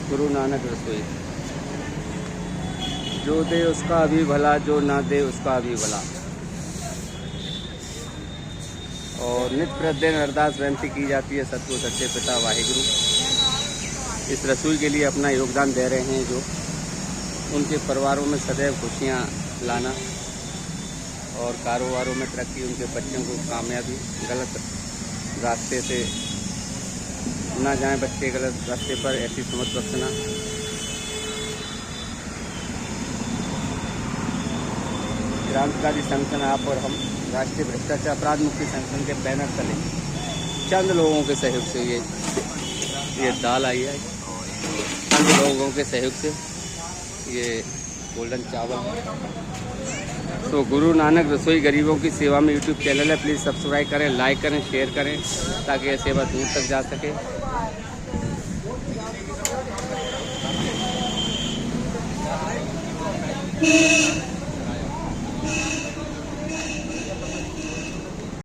गुरु नानक रसोई। जो दे उसका भी भला, जो ना दे उसका भी भला। और नित्य प्रतिदिन अरदास बेनती की जाती है सतगुरु सच्चे पिता वाहिगुरु इस रसोई के लिए अपना योगदान दे रहे हैं, जो उनके परिवारों में सदैव खुशियाँ लाना और कारोबारों में तरक्की, उनके बच्चों को कामयाबी, गलत रास्ते से ना जाएं बच्चे गलत रास्ते पर, ऐसी समझ बख्शना। क्रांतिकारी संगठन आप और हम राष्ट्रीय भ्रष्टाचार अपराध मुक्ति संगठन के बैनर तले चंद लोगों के सहयोग से ये दाल आई है, चंद लोगों के सहयोग से ये गोल्डन चावल। तो गुरु नानक रसोई गरीबों की सेवा में यूट्यूब चैनल है, प्लीज़ सब्सक्राइब करें, लाइक करें, शेयर करें ताकि यह सेवा दूर तक जा सके।